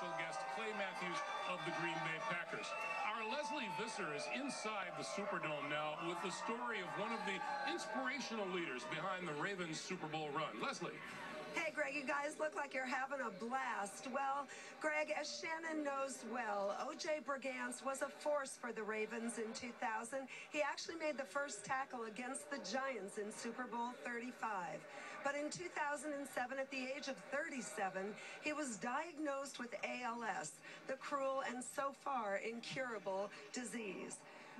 special guest Clay Matthews of the Green Bay Packers. Our Leslie Visser is inside the Superdome now with the story of one of the inspirational leaders behind the Ravens Super Bowl run. Leslie. Hey, Greg, you guys look like you're having a blast. Well, Greg, as Shannon knows well, O.J. Brigance was a force for the Ravens in 2000. He actually made the first tackle against the Giants in Super Bowl 35. But in 2007, at the age of 37, he was diagnosed with ALS, the cruel and so far incurable disease.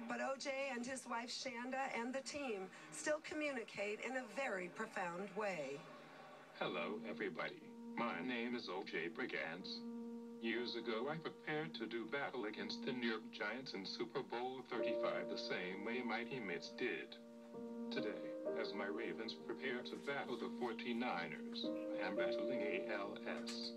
But O.J. and his wife Shanda and the team still communicate in a very profound way. Hello, everybody. My name is O.J. Brigance. Years ago, I prepared to do battle against the New York Giants in Super Bowl 35 the same way my teammates did. Today, as my Ravens prepare to battle the 49ers, I am battling ALS.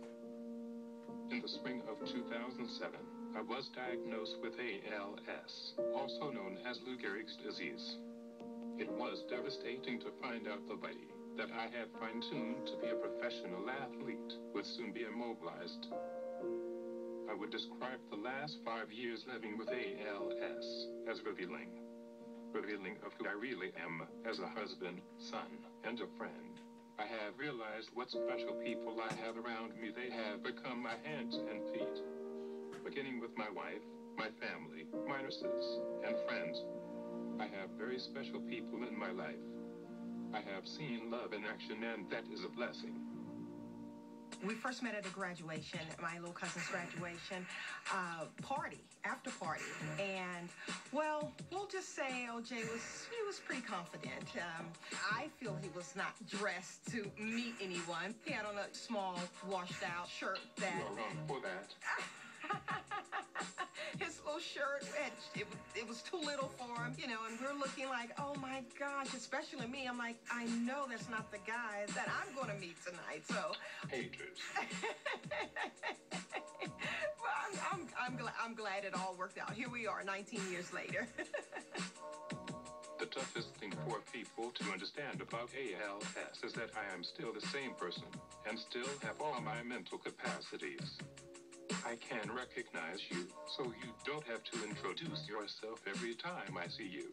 In the spring of 2007, I was diagnosed with ALS, also known as Lou Gehrig's disease. It was devastating to find out the body that I had fine-tuned to be a professional athlete would soon be immobilized. I would describe the last 5 years living with ALS as revealing of who I really am as a husband, son, and a friend. I have realized what special people I have around me. They have become my hands and feet. Beginning with my wife, my family, my nurses, and friends, I have very special people in my life. I have seen love in action, and that is a blessing. We first met at a graduation, my little cousin's graduation party, after party. And, well, we'll just say OJ was pretty confident. I feel he was not dressed to meet anyone. He had on a small, washed-out shirt that... You are wrong for that. His little shirt, it was too little for him, you know, and we're looking like, oh my gosh, especially me. I'm like, I know that's not the guy that I'm going to meet tonight, so. Haters. Well, I'm glad it all worked out. Here we are, 19 years later. The toughest thing for people to understand about ALS is that I am still the same person and still have all my mental capacities. I can recognize you, so you don't have to introduce yourself every time I see you.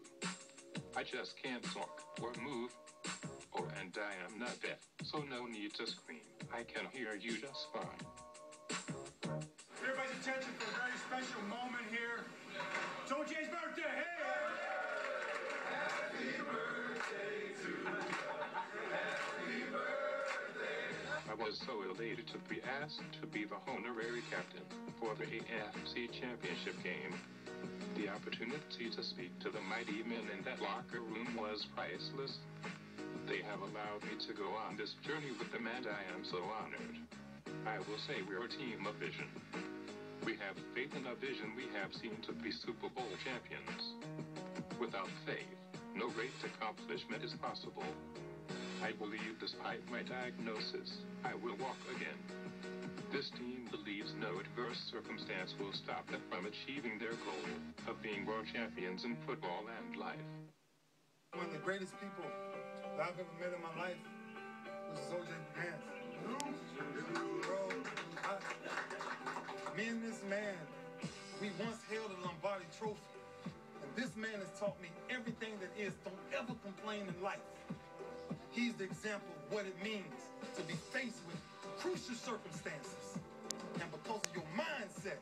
I just can't talk or move, and I am not deaf, so no need to scream. I can hear you just fine. Everybody's attention for a very special moment here. It's OJ's birthday, hey! Happy birthday to you. Happy birthday. I was so elated to be asked to be the honorary captain for the AFC Championship game. The opportunity to speak to the mighty men in that locker room was priceless. They have allowed me to go on this journey with them, and I am so honored. I will say we're a team of vision. We have faith in a vision we have seen to be Super Bowl champions. Without faith, no great accomplishment is possible. I believe despite my diagnosis, I will walk again. This team believes no adverse circumstance will stop them from achieving their goal of being world champions in football and life. One of the greatest people that I've ever met in my life was OJ Brigance. Bro, me and this man, we once held a Lombardi trophy. And this man has taught me everything that is. Don't ever complain in life. He's the example of what it means to be faced with crucial circumstances. And because of your mindset,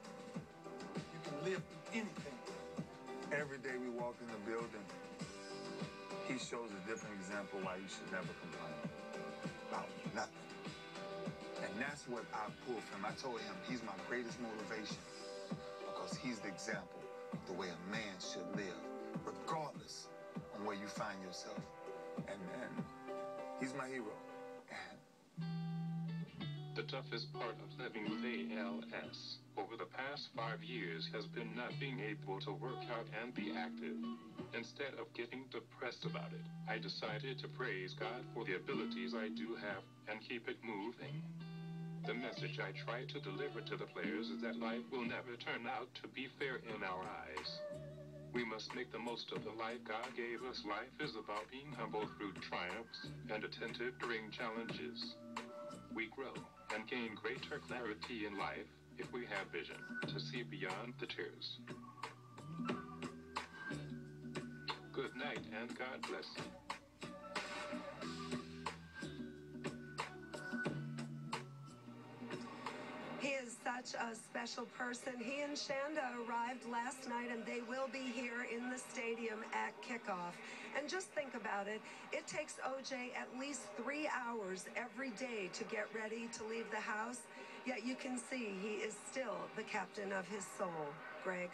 you can live through anything. Every day we walk in the building, he shows a different example why you should never complain about nothing. And that's what I pull from. I told him he's my greatest motivation because he's the example of the way a man should live, regardless of where you find yourself. And he's my hero. The toughest part of living with ALS over the past 5 years has been not being able to work out and be active. Instead of getting depressed about it, I decided to praise God for the abilities I do have and keep it moving. The message I try to deliver to the players is that life will never turn out to be fair in our eyes. We must make the most of the life God gave us. Life is about being humble through triumphs and attentive during challenges. We grow and gain greater clarity in life if we have vision to see beyond the tears. Good night and God bless. He is such a special person. He and Shanda arrived last night, and they will be here in the stadium at kickoff. And just think about it. It takes OJ at least 3 hours every day to get ready to leave the house. Yet you can see he is still the captain of his soul. Greg.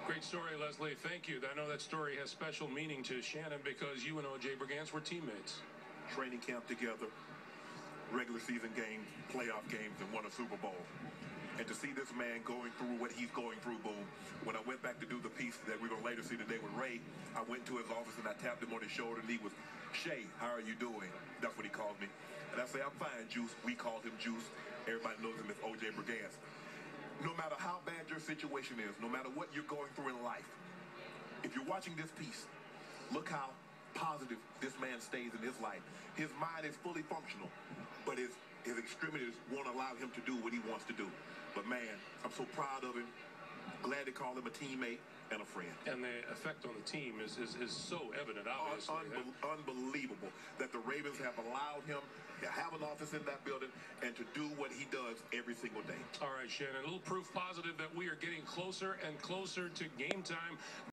Great story, Leslie. Thank you. I know that story has special meaning to Shannon because you and O.J. Brigance were teammates. Training camp together, regular season games, playoff games, and won a Super Bowl. And to see this man going through what he's going through, Boom, when I went back to do the piece that we're going to later see today with Ray, I went to his office and I tapped him on his shoulder and he was, Shay, how are you doing? That's what he called me. And I say, I'm fine, Juice. We called him Juice. Everybody knows him as O.J. Brigance. No matter how bad your situation is, no matter what you're going through in life, if you're watching this piece, look how positive this man stays in his life. His mind is fully functional, but his extremities won't allow him to do what he wants to do. But man, I'm so proud of him. Glad to call him a teammate and a friend. And the effect on the team is so evident, obviously. Unbelievable that the Ravens have allowed him to have an office in that building and to do what he does every single day. All right, Shannon, a little proof positive that we are getting closer and closer to game time.